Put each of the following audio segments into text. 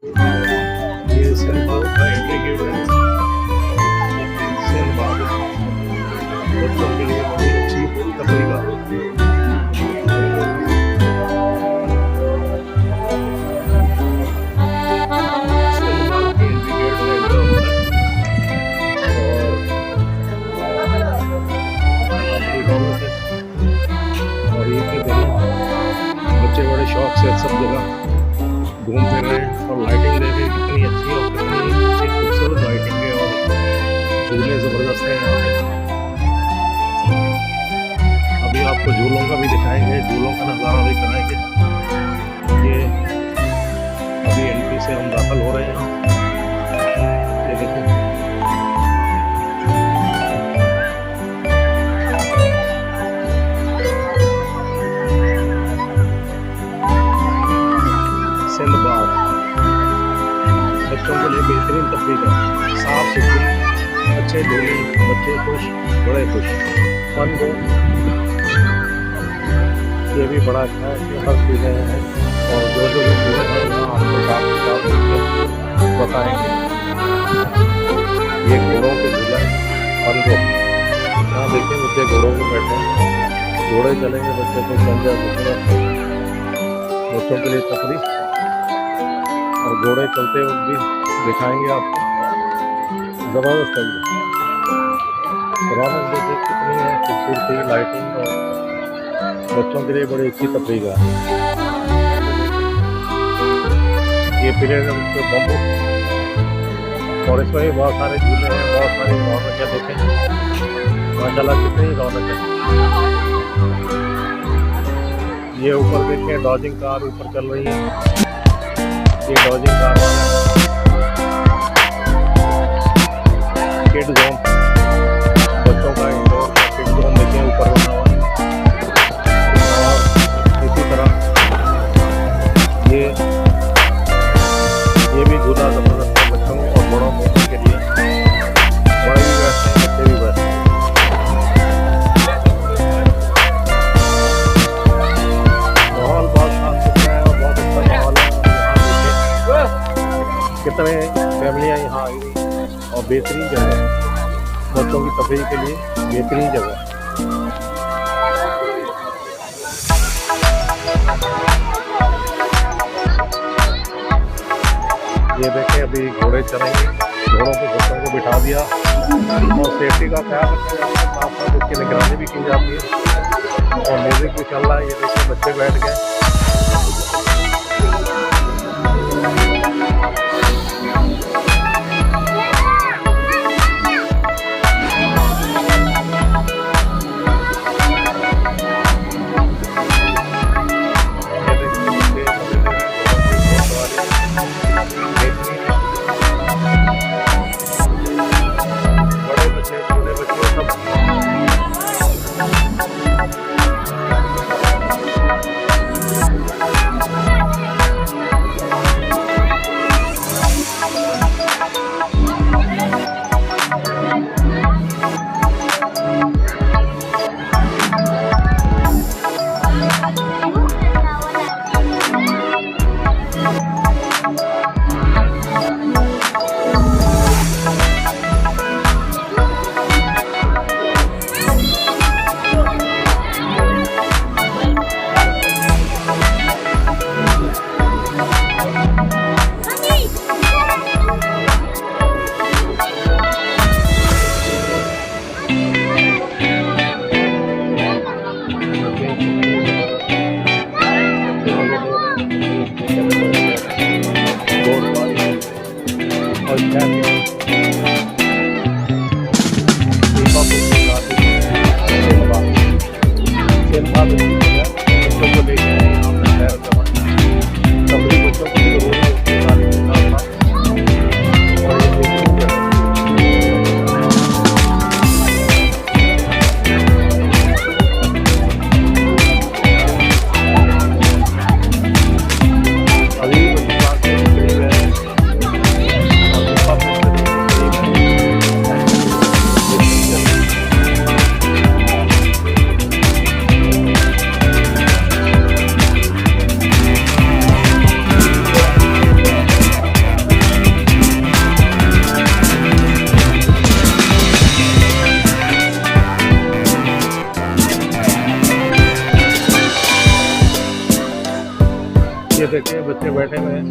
ये सेलबाग का entry gate है। सेलबाग बच्चों के लिए बड़ी अच्छी तकरीबा। सेलबाग की एंट्री गेट में एंटर होता है और अपनी रौनक है। और ये के दिन बच्चे बड़े शौक से सब जगह घूम फिर रहे हैं और लाइटिंग देख कितनी अच्छी और कितनी अच्छी खूबसूरत लाइटिंग है और झूले ज़बरदस्त हैं यहाँ पे। अभी आपको झूलों का भी दिखाएंगे, झूलों का नज़ारा भी कराएंगे। ये अभी एंट्री से हम दाखिल हो रहे हैं। ये देखिए सेलबाग बच्चों के लिए बेहतरीन तफरीह है। साफ सुथरी अच्छे झूले, बच्चे खुश, बड़े खुश, फन को ये भी बड़ा अच्छा है कि हर चीज़ें हैं और जो जो भी चीज़ें हैं यहाँ आपको साफ बताएंगे। ये घोड़ों के झूला है फन को। यहाँ देखिए बच्चे घोड़ों पे बैठे हैं, घोड़े चलेंगे बच्चे को संजय बच्चों के लिए तफरीह और घोड़े चलते वक्त भी दिखाएंगे आपको। ज़बरदस्त है ये रौनक देखिए कितनी है, खूबसूरती, लाइटिंग और बच्चों के लिए बड़ी अच्छी तफरीह है। ये पीरियड है उसके बम्बू और इसमें भी बहुत सारे झूले हैं, बहुत सारी रौनक है। देखें माशाल्लाह कितनी रौनक है। ये ऊपर देखें डॉजिंग कार ऊपर चल रही है। ये डॉजिंग कार किड जोन बच्चों का इंडोर किड जोन देखिए ऊपर बना हुआ है। और इसी तरह ये भी झूला ज़बरदस्त है बच्चों और बड़ों के लिए। बड़े भी बैठते हैं, बच्चे भी बैठते हैं। माहौल बहुत साफ सुथरा है और बहुत अच्छा माहौल है। कितने फैमिलियाँ यहाँ आई हुई और बेहतरीन जगह है बच्चों की तफरीह के लिए, बेहतरीन जगह। ये देखें अभी घोड़े चलेंगे, घोड़ों पे बच्चों को बिठा दिया और सेफ्टी का ख्याल रखा जाता है, साथ साथ उसकी निगरानी भी की जाती है और म्यूजिक भी चल रहा है। ये देखिए बच्चे बैठ गए। बच्चे बैठे हुए हैं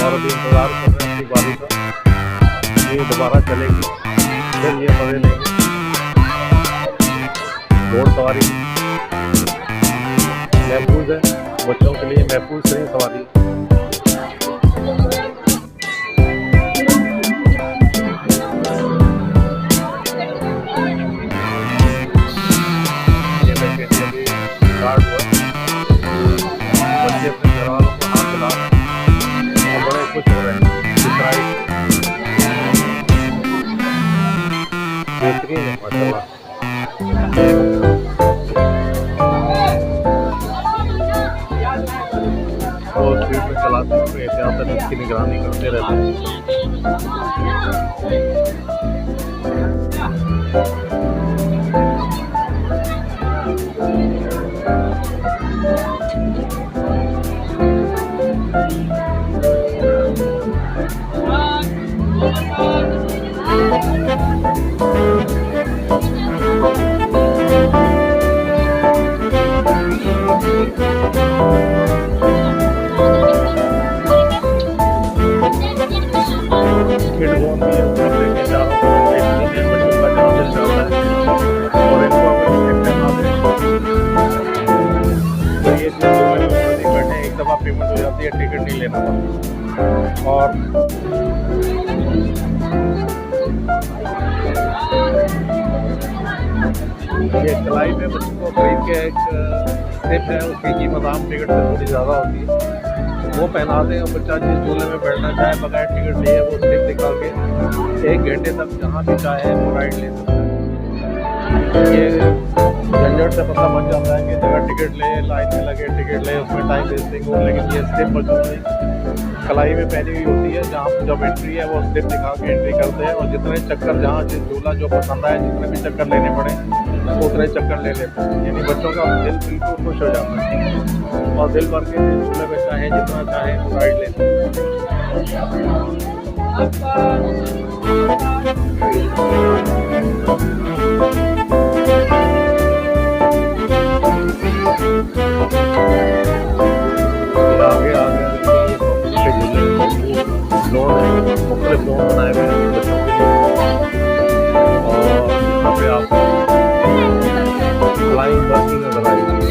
और अभी इंतज़ार कर रहे हैं अपनी बारी का। ये दोबारा चलेगी, फिर ये मज़े लेंगे। घोड़सवारी महफूज है, बच्चों के लिए महफूज सही सवारी है। ये देखें कि अभी स्टार्ट हुआ, बच्चे अपने घर वालों को हाथ मिला रहे हैं और बड़े खुश हो रहे हैं। इस राइड बेहतरीन है माशाल्लाह। और स्पीड में चलाते हुए एहतियातन इसकी निगरानी करते रहते हैं। किड जोन भी है, ऊपर लेके जा रहा हूँ, देखते हैं बच्चों का जहाँ दिल चलता है और इनको अगर एक टाइम आते तो ये चीज़ नहीं बैठे, एक दफ़ा पेमेंट हो जाती है, टिकट नहीं लेना पड़ता। और ये कलाई में बच्चों को खरीद के एक स्टेप है, उसकी कीमत आम टिकट से थोड़ी ज़्यादा होती है, वो पहनाते हैं और बच्चा जिस झूले में बैठना चाहे बगैर टिकट लिए वो स्टेप दिखा के 1 घंटे तक जहाँ भी चाहे वो राइड ले सकता है। ये झंझट से पता बच जाता है कि जगह टिकट ले, लाइन में लगे टिकट ले, उसमें टाइम वेस्टिंग हो। लेकिन ये स्टेप बच्चों ने कलाई में पहनी हुई होती है, जहाँ जब एंट्री है वो स्टेप दिखा के एंट्री करते हैं और जितने चक्कर जहाँ जिस झूला जो पसंद आए जितने भी चक्कर लेने पड़े उतने चक्कर ले लेते हैं। यानी बच्चों का दिल बिल्कुल खुश हो जाता है और दिल भर के झूले में चाहे जितना चाहे वो राइड लेते आगे आगे जोन है, मुख्तलिफ जोन बनाए हुए हैं बच्चों के लिए और यहाँ पे आपको फ्लाइंग बस नजर आएगी।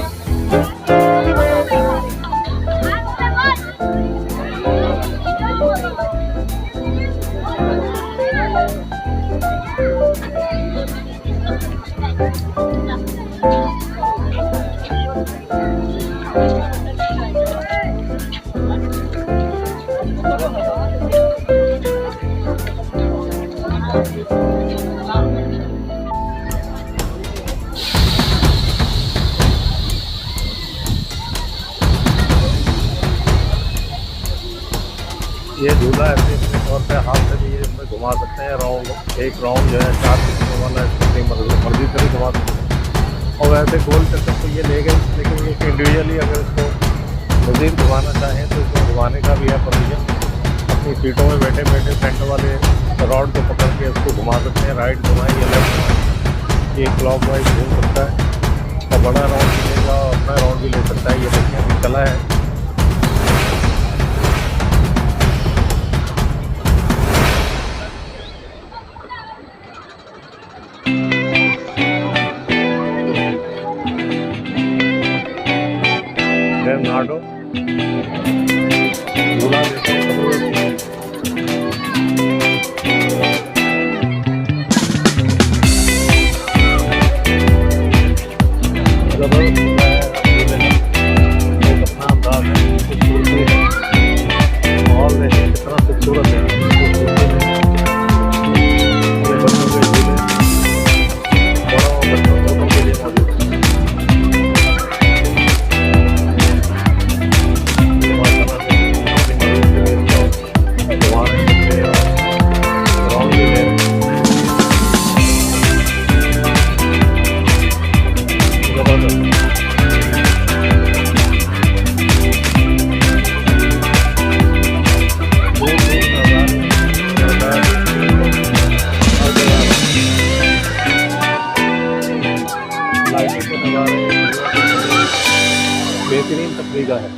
ये झूला ऐसे अपने तौर पे हाथ से भी इसमें घुमा सकते हैं। राउंड एक राउंड जो है 4 किलोमीटर वाला अपनी मर्जी से भी घुमा सकते हैं और वैसे गोल चक्कर तो ये ले गए, लेकिन ये इंडिविजुअली अगर इसको मज़ीद घुमाना चाहें तो इसको घुमाने का भी है परमिशन। अपनी सीटों में बैठे बैठे सेंटर वाले रॉड को पकड़ के इसको घुमा सकते हैं। राइट घुमाएं या लेफ्ट, ये क्लॉक वाइज घूम सकता है और बड़ा राउंड भी लेगा और अपना राउंड भी ले सकता है। ये देखिए अभी चला है। नाडो झूला देते हैं अपना अंदाज है, खूबसूरती है, माहौल देखें कितना खूबसूरत है। बच्चों के झूले बड़ों बच्चों दोनों के लिए मौजूद है। बेहतरीन तकरीका है।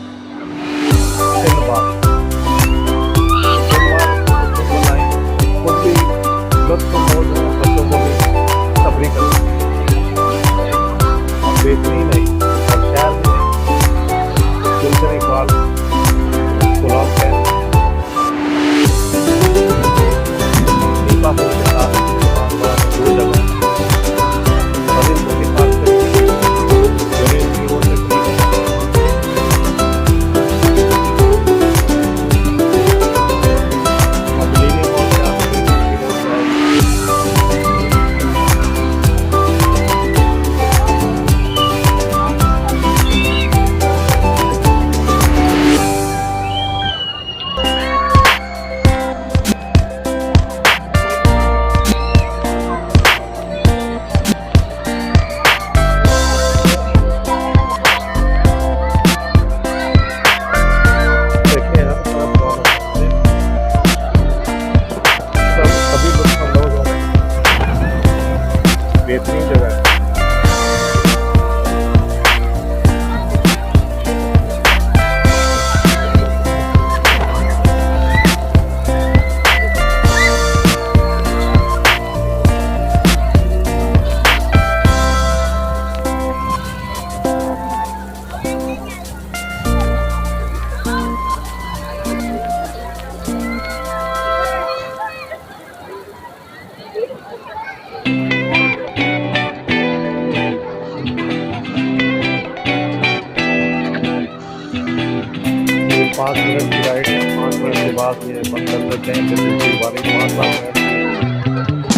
क्लास ये बंद कर देते हैं, फिर दूसरी बारी मारता है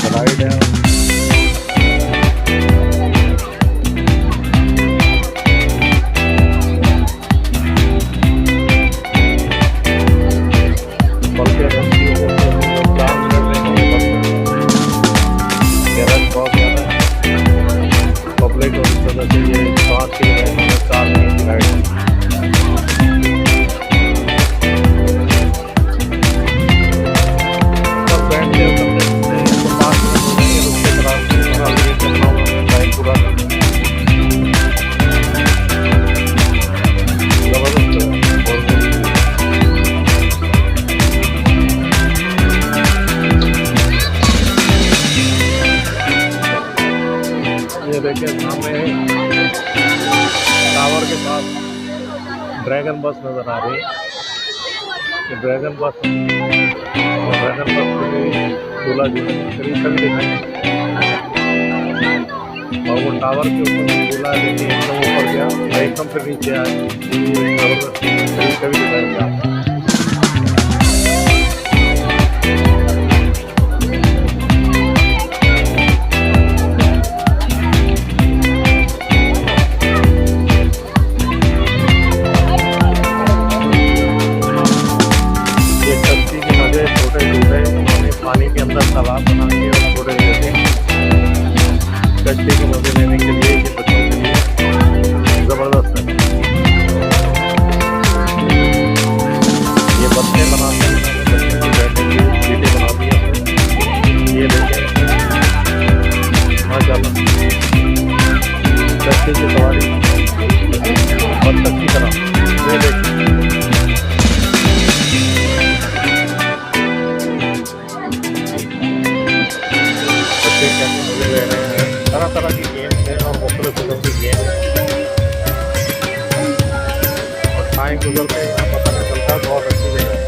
स्लाइड है। बल्कि रस्सी हो तो 4 मिनट में बंद कर गैरेज बहुत ज़्यादा पब्लिक और इस वजह से ये 5 की बजाय 4 मिनट की राइड है। सब बैठ के करते करते तो 5 मिनट हो जाएंगे, उसके बाद ये करना होगा टाइम पूरा करना। जबरदस्त है। ये देखिए सामने टावर के पास ड्रैगन बस नज़र आ रही है। ये ड्रैगन बस के लिए दूल्हा करीब कभी दिखाई और वो टावर के ऊपर दूल्हा देखिए एकदम ऊपर गया और एकदम फिर नीचे आया। करीब कभी दिखाई पानी के अंदर तालाब बना के और छोटे देते हैं कश्ती के मजे लेने के लिए, ये बच्चों के लिए ज़बरदस्त है। ये बच्चे बनाते हैं, बच्चों को बैठने के लिए सीटें बना दी हैं। ये देखें माशाल्लाह कश्ती की सवारी बत्तख की तरह। ये देखें कैसे मजे ले रहे हैं। तरह तरह की गेम है और मुख्तलिफ किस्म की गेम है और टाइम गुजरते हैं पता नहीं चलता। बहुत अच्छी जगह है।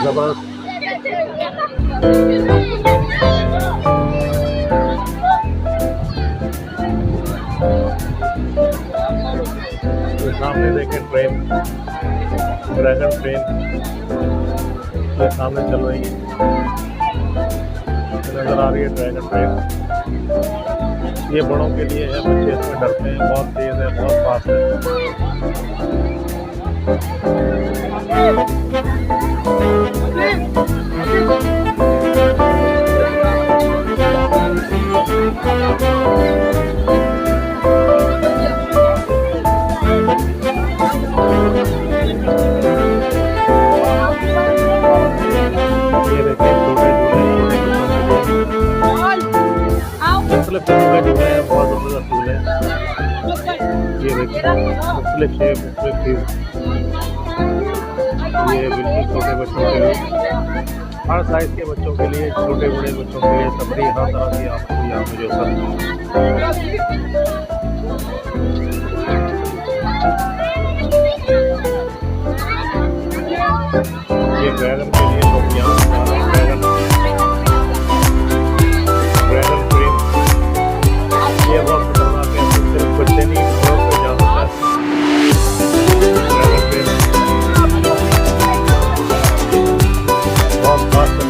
जबरदस्त। तो सामने देखें ट्रेन, ड्रैगन ट्रेन तो सामने चल रही है, नजर आ रही है ड्रैगन ट्रेन। ये बड़ों के लिए है, बच्चे इसमें डरते हैं, बहुत तेज है, बहुत फास्ट है। ये देखिए छोटे मुख्तलिफ तरह के झूले हैं, बहुत ज़बरदस्त झूले हैं। ये देखिए मुख्तलिफ शेप, मुख्तलिफ चीज़। ये बिल्कुल छोटे बच्चों के लिए, हर साइज़ के बच्चों के लिए, छोटे बड़े बच्चों के लिए तफरीह हर तरह की आपको यहाँ मुझे ये ड्रैगन के लिए लोग यहाँ जा रहे हैं। ड्रैगन ट्रेन ये बहुत खतरनाक है, सिर्फ बच्चे नहीं बड़ों को जा सकता है। ड्रैगन ट्रेन बहुत फास्ट है।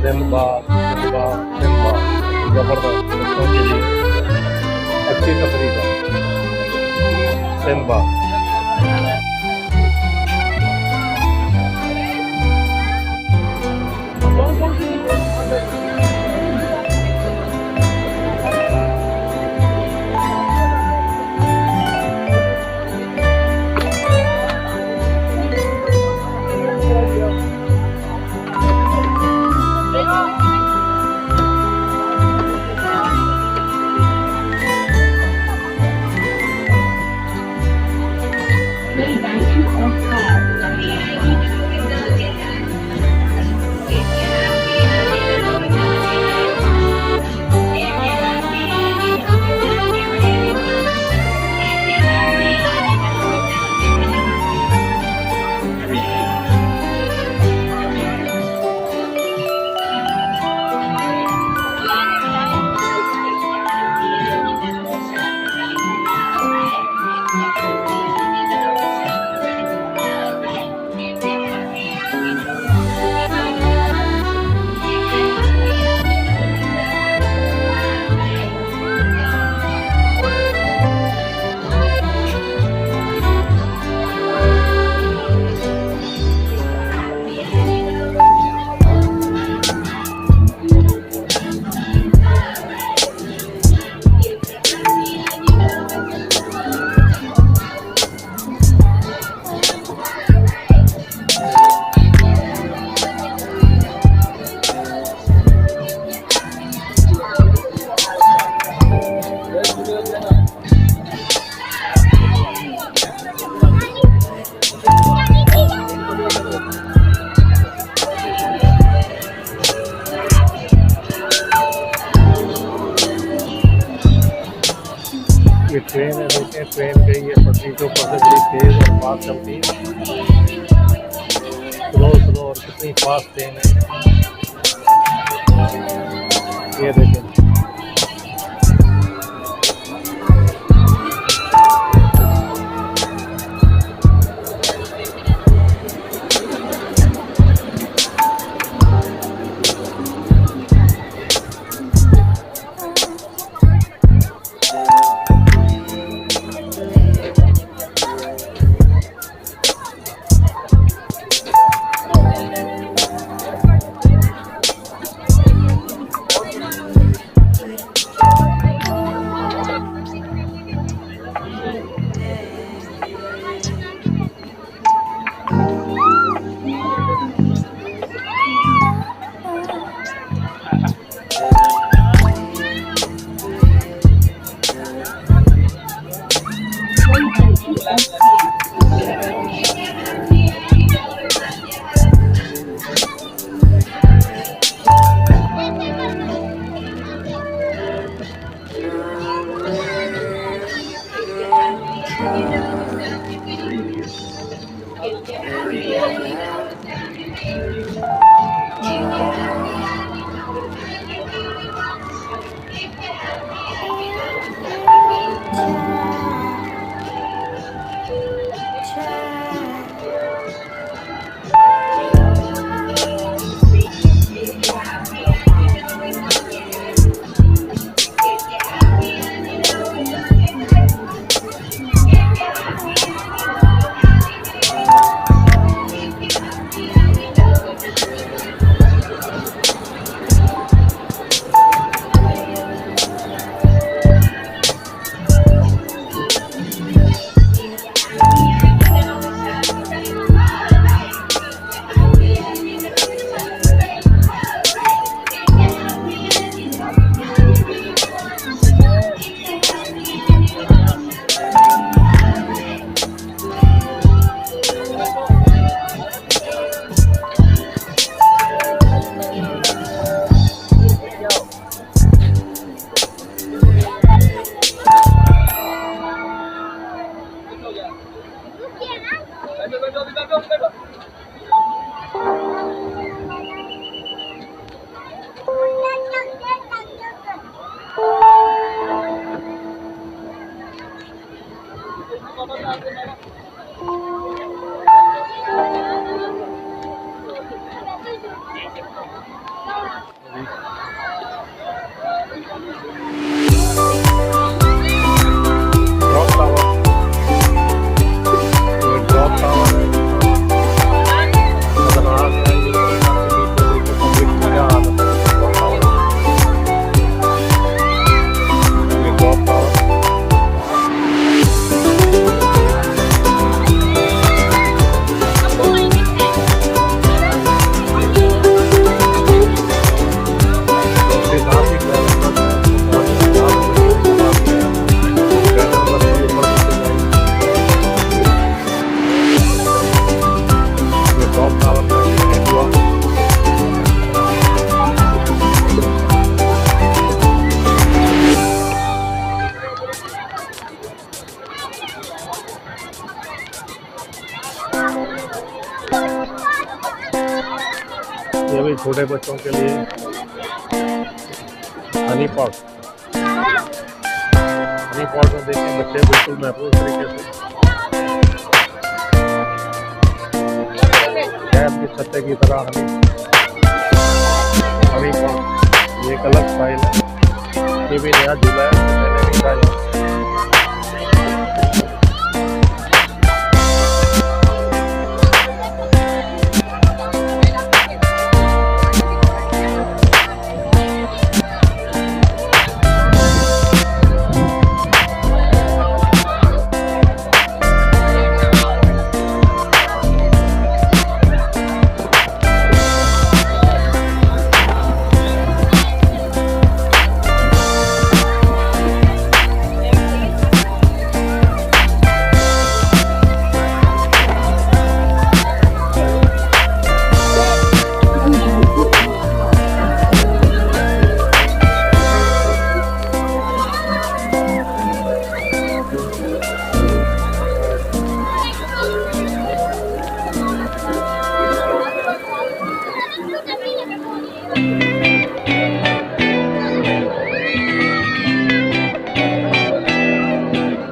सिम्बा सिम्बा सिम्बा जबरदस्त बच्चों के लिए अच्छी तफरीह है। सिम्बा ये ट्रेन है, देखिए ट्रेन गई है पटरी के ऊपर से, बड़ी तेज़ और फास्ट चलती है। स्लो स्लो और कितनी फास्ट ट्रेन है ये देखें। ड्रॉप टावर, ये ड्रॉप टावर है खतरनाक है। ये पब्लिक में क्या हालत है ड्रॉप टावर, ये ड्रॉप टावर उसके साथ ही ट्रैवल ड्रॉप टावर का एक्सीडेंट हुआ। ये भी छोटे बच्चों के लिए हनी पॉट, हनी पॉट में देखें बच्चे बिल्कुल महफूज तरीके से शहद के छत्ते की तरह हनी पॉट, ये एक अलग स्टाइल है। ये भी नया झूला है, पहले नहीं था ये।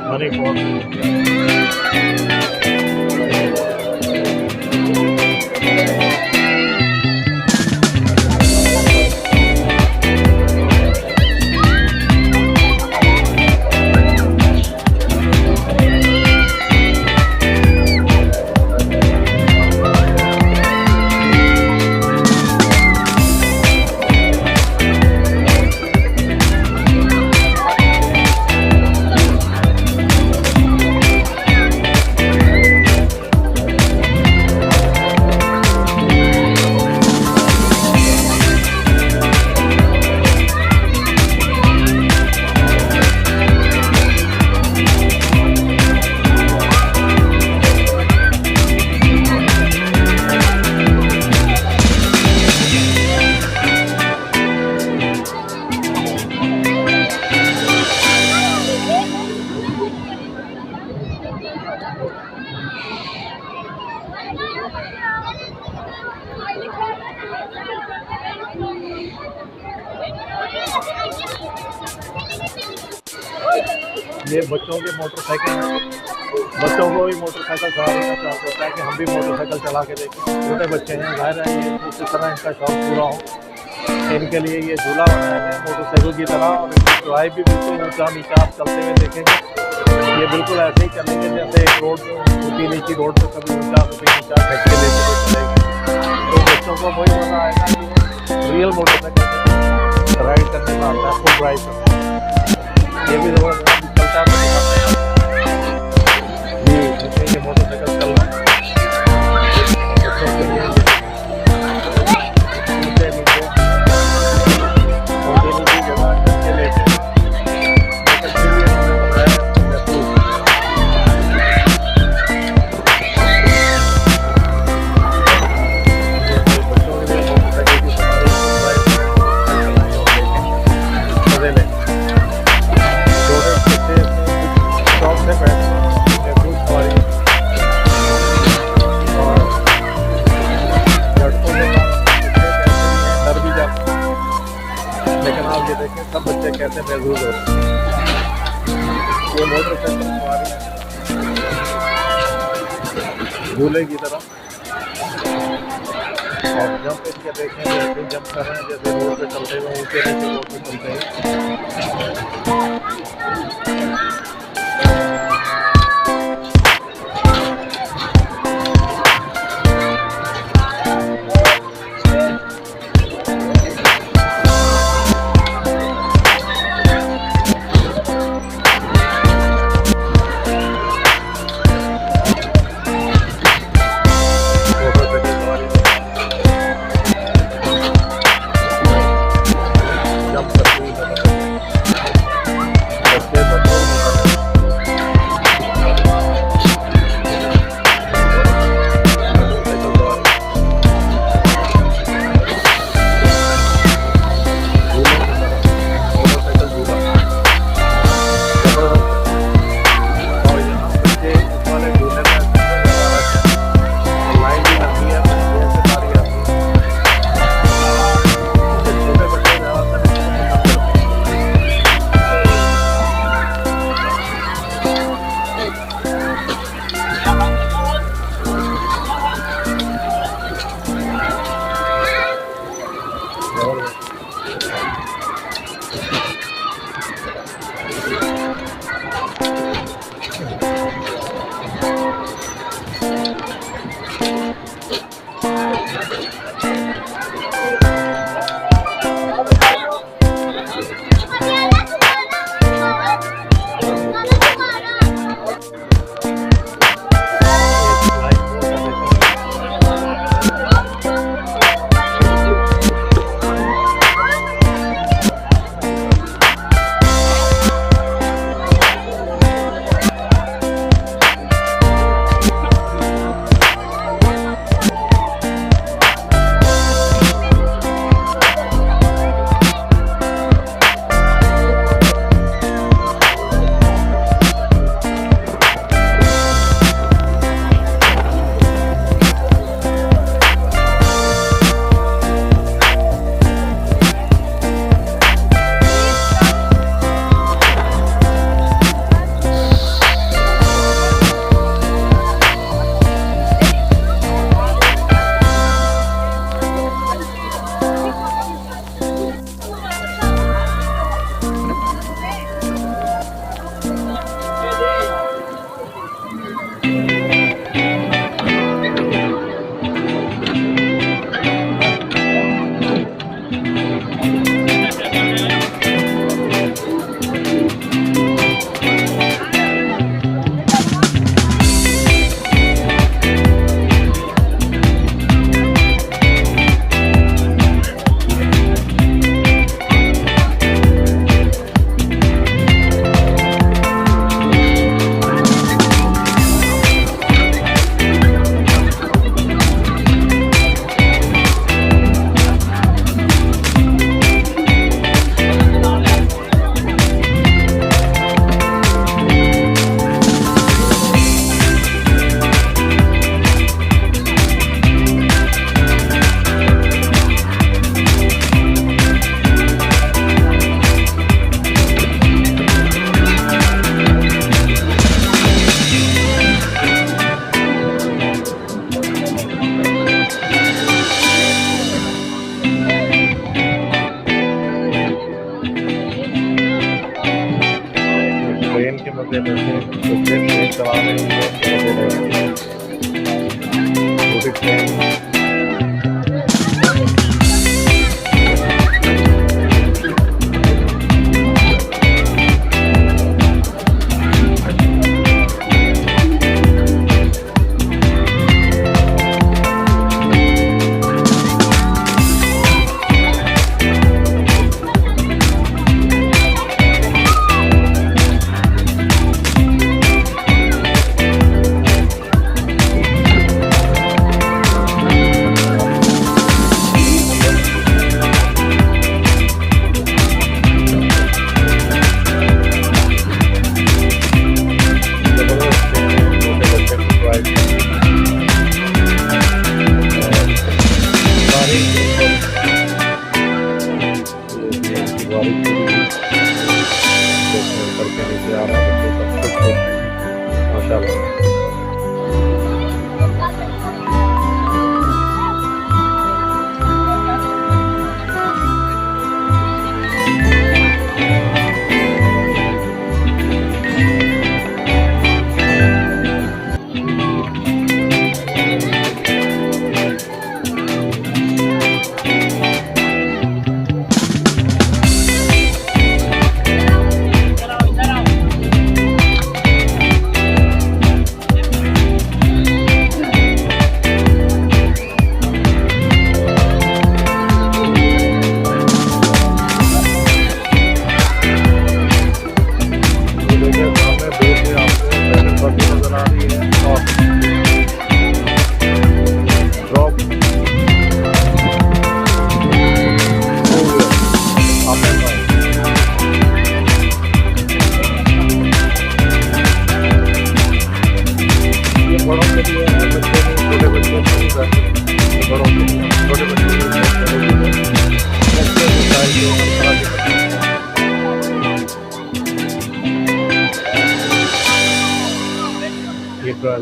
हनी पॉट ये बच्चों के मोटरसाइकिल हैं। बच्चों को भी मोटरसाइकिल चलाने का शौक होता है कि हम भी मोटरसाइकिल चला के देखें। छोटे बच्चे हैं, जाहिर है ये उसी तरह इनका शौक पूरा हो। इनके लिए ये झूला बनाया गया मोटरसाइकिल की तरह, और इनकी चढ़ाई भी बिल्कुल ऊँचा नीचा आप चलते हुए देखेंगे। ये बिल्कुल ऐसे ही चलेंगे जैसे एक रोड ऊँची नीची रोड पर कभी ऊँचा कभी नीचा झटके लेते हुए चलेंगे। तो बच्चों को वही मज़ा आएगा कि रियल मोटरसाइकिल राइड करने का आता है, फुल ड्राइव करना। ये भी ज़बरदस्त चलता है। ये मोटरसाइकिल चल रहा है बच्चों के लिए। नीचे नीचे छोटी नीची जगह झटके लेते हैं। झूले की तरह। और जंप इनके देखें जैसे जंप कर रहे हैं, जैसे रोड पे चलते हुए ऊँचे नीचे रोड पे चलते हैं। मोटरसाइकिल सवारी जंप करते हुए नजर आ रहे हैं। बच्चे बच्चों को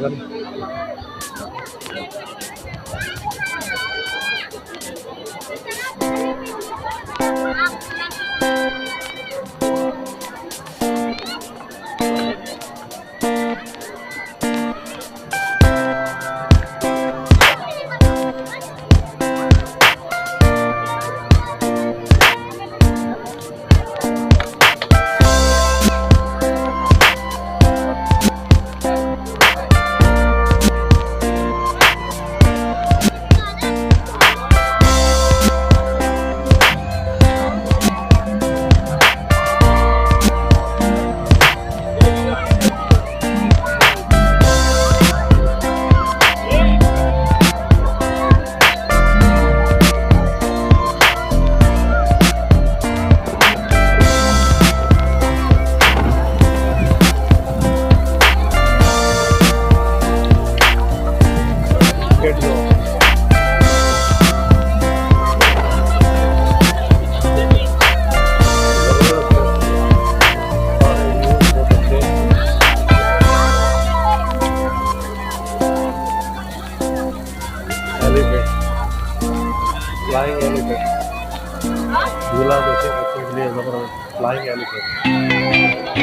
लगन गेट जो फ्लाइंग एलिफेंट झूला देखे बच्चों के लिए जबरदस्त फ्लाइंग एलिफेंट